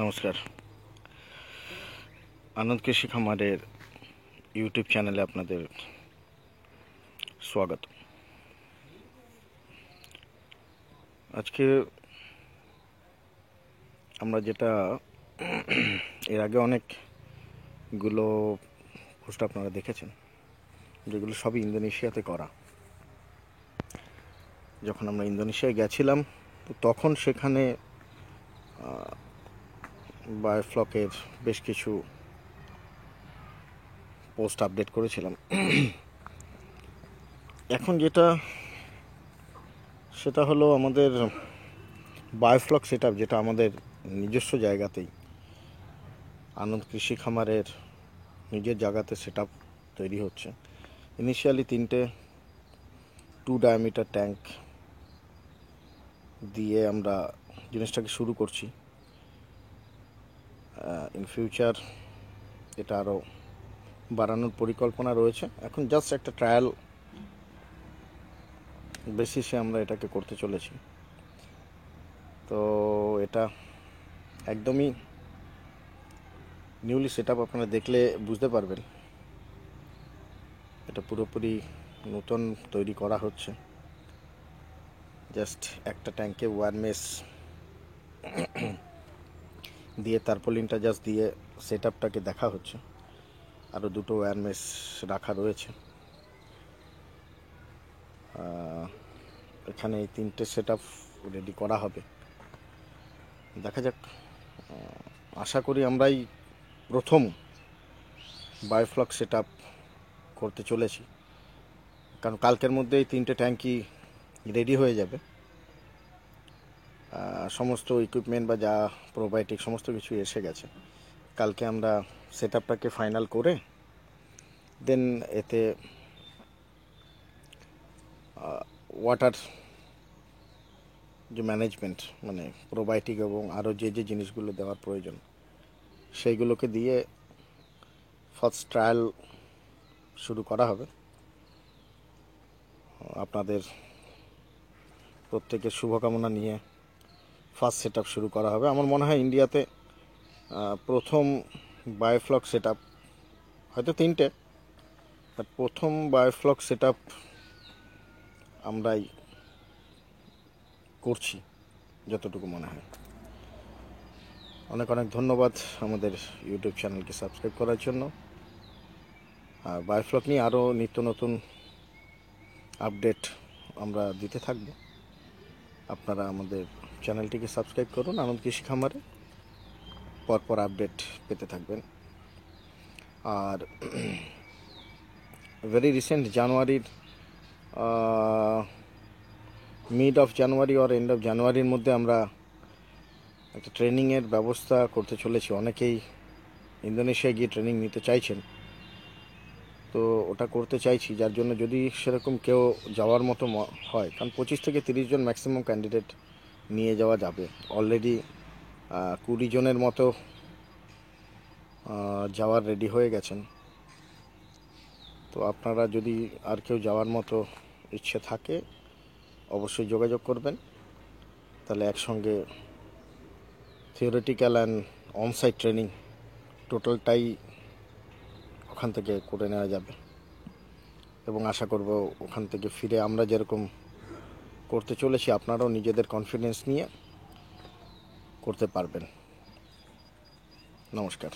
নমস্কার। আনন্দ কৃষি খামারের ইউটিউব চ্যানেলে আপনাদের স্বাগত। আজকে আমরা যেটা এর আগে অনেকগুলো পোস্ট আপনারা দেখেছেন, যেগুলো সবই ইন্দোনেশিয়াতে করা। যখন আমরা ইন্দোনেশিয়ায় গেছিলাম তো তখন সেখানে বায়োফ্লকের বেশ কিছু পোস্ট আপডেট করেছিলাম। এখন সেটা হলো আমাদের বায়োফ্লক সেটআপ, যেটা আমাদের নিজস্ব জায়গাতেই আনন্দ কৃষি খামারের নিজের জায়গাতে সেটআপ তৈরি হচ্ছে। ইনিশিয়ালি 3টে 2 ডায়ামিটার ট্যাঙ্ক দিয়ে আমরা জিনিসটাকে শুরু করছি। ইন ফিউচার এটা আরও বাড়ানোর পরিকল্পনা রয়েছে। এখন জাস্ট একটা ট্রায়াল বেসিসে আমরা এটাকে করতে চলেছি। তো এটা একদমই নিউলি সেটআপ, আপনারা দেখলে বুঝতে পারবেন এটা পুরোপুরি নতুন তৈরি করা হচ্ছে। জাস্ট একটা ট্যাঙ্কে ওয়ান মেস দিয়ে তারপলিনটা জাস্ট দিয়ে সেটআপটাকে দেখা হচ্ছে। আরও 2টো ওয়ান মেস রাখা রয়েছে। এখানে এই 3টে সেটআপ রেডি করা হবে। দেখা যাক, আশা করি আমরাই প্রথম বায়োফ্লক সেটআপ করতে চলেছি, কারণ কালকের মধ্যে এই 3টে ট্যাঙ্কি রেডি হয়ে যাবে। সমস্ত ইকুইপমেন্ট বা যা প্রোবায়োটিক সমস্ত কিছু এসে গেছে। কালকে আমরা সেটআপটাকে ফাইনাল করে দেন এতে ওয়াটার যে ম্যানেজমেন্ট, মানে প্রোবায়োটিক এবং আরও যে জিনিসগুলো দেওয়ার প্রয়োজন সেইগুলোকে দিয়ে ফার্স্ট ট্রায়াল শুরু করা হবে। আপনাদের প্রত্যেকের শুভকামনা নিয়ে ফার্স্ট সেটআপ শুরু করা হবে। আমার মনে হয় ইন্ডিয়াতে প্রথম বায়োফ্লক সেটআপ, হয়তো 3টে, বাট প্রথম বায়োফ্লক সেটআপ আমরাই করছি যতটুকু মনে হয়। অনেক অনেক ধন্যবাদ আমাদের ইউটিউব চ্যানেলকে সাবস্ক্রাইব করার জন্য। আর বায়োফ্লক নিয়ে আরও নিত্য নতুন আপডেট আমরা দিতে থাকব। আপনারা আমাদের চ্যানেলটিকে সাবস্ক্রাইব করুন, আনন্দ কৃষি খামারে পরপর আপডেট পেতে থাকবেন। আর ভেরি রিসেন্ট জানুয়ারির mid of January or end of জানুয়ারির মধ্যে আমরা একটা ট্রেনিংয়ের ব্যবস্থা করতে চলেছি। অনেকেই ইন্দোনেশিয়ায় গিয়ে ট্রেনিং নিতে চাইছেন, তো ওটা করতে চাইছি। যার জন্য যদি সেরকম কেউ যাওয়ার মতো হয়, কারণ 25 থেকে 30 জন ম্যাক্সিমাম ক্যান্ডিডেট নিয়ে যাওয়া যাবে। অলরেডি 20 জনের মতো যাওয়ার রেডি হয়ে গেছেন। তো আপনারা যদি আর কেউ যাওয়ার মতো ইচ্ছে থাকে অবশ্যই যোগাযোগ করবেন, তাহলে একসঙ্গে থিওরিটিক্যাল অ্যান্ড অনসাইট ট্রেনিং টোটালটাই ওখান থেকে করে নেওয়া যাবে। এবং আশা করব ওখান থেকে ফিরে আমরা যেরকম করতে চলেছি আপনারাও নিজেদের কনফিডেন্স নিয়ে করতে পারবেন। নমস্কার।